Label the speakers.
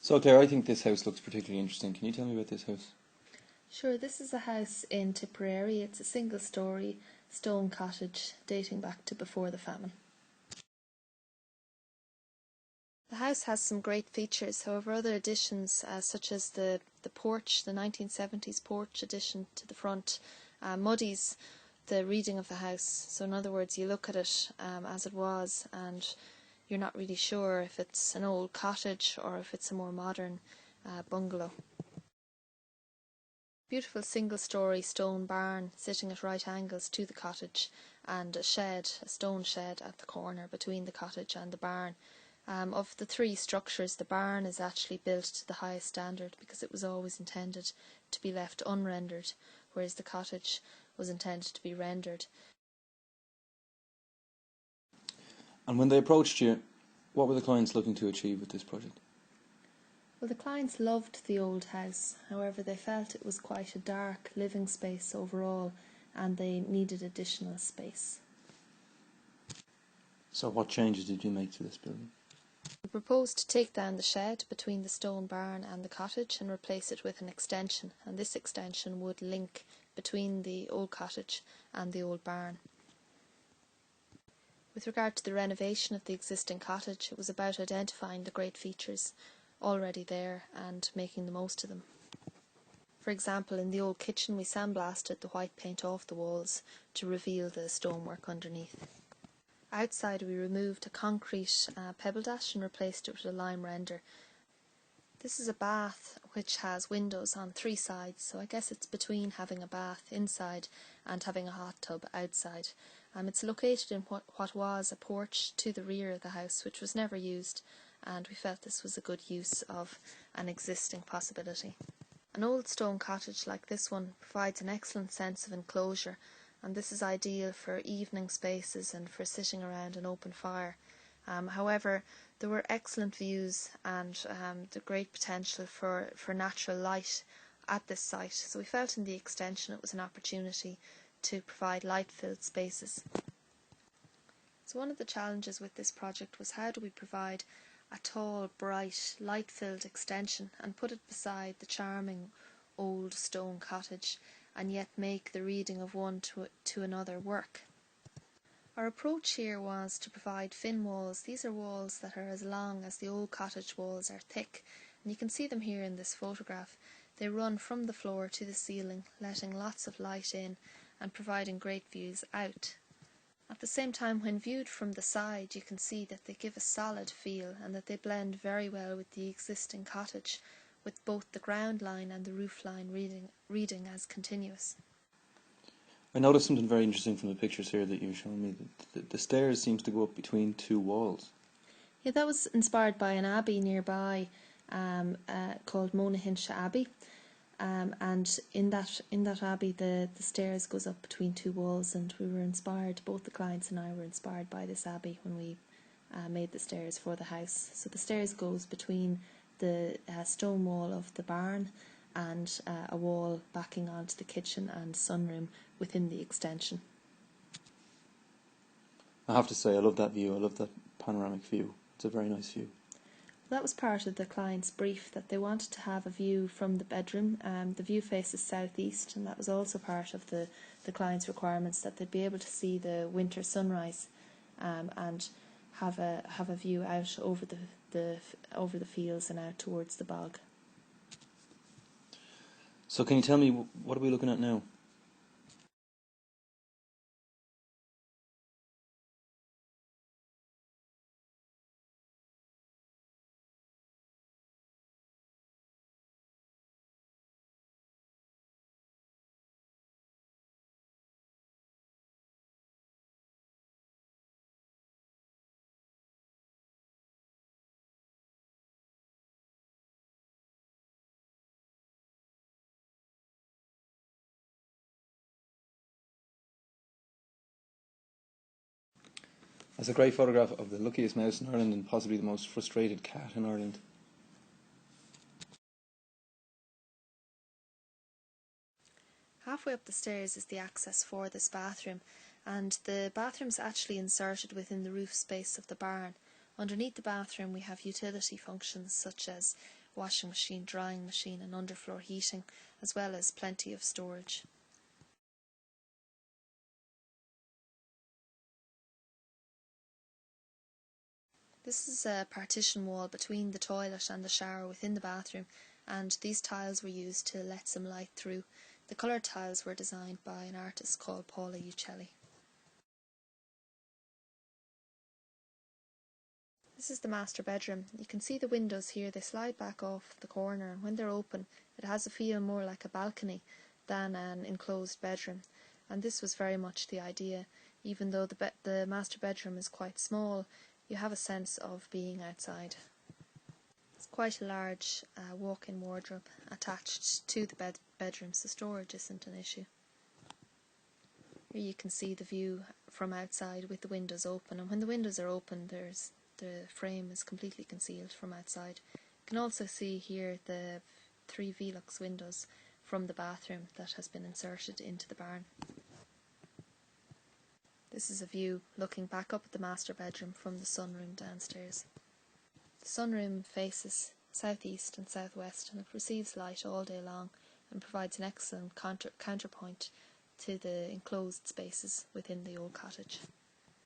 Speaker 1: So Claire, I think this house looks particularly interesting. Can you tell me about this house?
Speaker 2: Sure, this is a house in Tipperary. It's a single-storey stone cottage dating back to before the famine. The house has some great features, however other additions such as the porch, the 1970s porch addition to the front, muddies the reading of the house. So in other words, you look at it as it was and you're not really sure if it's an old cottage or if it's a more modern bungalow. Beautiful single-storey stone barn sitting at right angles to the cottage, and a stone shed at the corner between the cottage and the barn. Of the three structures, the barn is actually built to the highest standard because it was always intended to be left unrendered, whereas the cottage was intended to be rendered.
Speaker 1: And when they approached you, what were the clients looking to achieve with this project?
Speaker 2: Well, the clients loved the old house, however they felt it was quite a dark living space overall and they needed additional space.
Speaker 1: So what changes did you make to this building?
Speaker 2: We proposed to take down the shed between the stone barn and the cottage and replace it with an extension, and this extension would link between the old cottage and the old barn. With regard to the renovation of the existing cottage, it was about identifying the great features already there and making the most of them. For example, in the old kitchen we sandblasted the white paint off the walls to reveal the stonework underneath. Outside we removed a concrete pebble dash and replaced it with a lime render. This is a bath which has windows on three sides, so I guess it's between having a bath inside and having a hot tub outside. It's located in what was a porch to the rear of the house, which was never used, and we felt this was a good use of an existing possibility. An old stone cottage like this one provides an excellent sense of enclosure, and this is ideal for evening spaces and for sitting around an open fire. However, there were excellent views and the great potential for natural light at this site, so we felt in the extension it was an opportunity to provide light-filled spaces. So one of the challenges with this project was how do we provide a tall, bright, light-filled extension and put it beside the charming old stone cottage and yet make the reading of one to another work. Our approach here was to provide fin walls. These are walls that are as long as the old cottage walls are thick, and you can see them here in this photograph. They run from the floor to the ceiling, letting lots of light in and providing great views out. At the same time, when viewed from the side, you can see that they give a solid feel and that they blend very well with the existing cottage, with both the ground line and the roof line reading as continuous.
Speaker 1: I noticed something very interesting from the pictures here that you've shown me. The stairs seems to go up between two walls.
Speaker 2: Yeah, that was inspired by an abbey nearby called Monahinsha Abbey. And in that abbey the stairs goes up between two walls, and we were inspired, both the clients and I were inspired by this abbey when we made the stairs for the house. So the stairs goes between the stone wall of the barn and a wall backing onto the kitchen and sunroom within the extension.
Speaker 1: I have to say, I love that view. I love that panoramic view. It's a very nice view.
Speaker 2: That was part of the client's brief, that they wanted to have a view from the bedroom. The view faces southeast, and that was also part of the client's requirements, that they'd be able to see the winter sunrise and have a view out over the fields and out towards the bog.
Speaker 1: So can you tell me, what are we looking at now? That's a great photograph of the luckiest mouse in Ireland and possibly the most frustrated cat in Ireland.
Speaker 2: Halfway up the stairs is the access for this bathroom, and the bathroom's actually inserted within the roof space of the barn. Underneath the bathroom we have utility functions such as washing machine, drying machine and underfloor heating, as well as plenty of storage. This is a partition wall between the toilet and the shower within the bathroom, and these tiles were used to let some light through. The coloured tiles were designed by an artist called Paula Uccelli. This is the master bedroom. You can see the windows here, they slide back off the corner, and when they're open it has a feel more like a balcony than an enclosed bedroom, and this was very much the idea. Even though the master bedroom is quite small, you have a sense of being outside. It's quite a large walk-in wardrobe attached to the bedroom, so storage isn't an issue. Here you can see the view from outside with the windows open, and when the windows are open the frame is completely concealed from outside. You can also see here the 3 Velux windows from the bathroom that has been inserted into the barn. This is a view looking back up at the master bedroom from the sunroom downstairs. The sunroom faces southeast and southwest, and it receives light all day long and provides an excellent counterpoint to the enclosed spaces within the old cottage.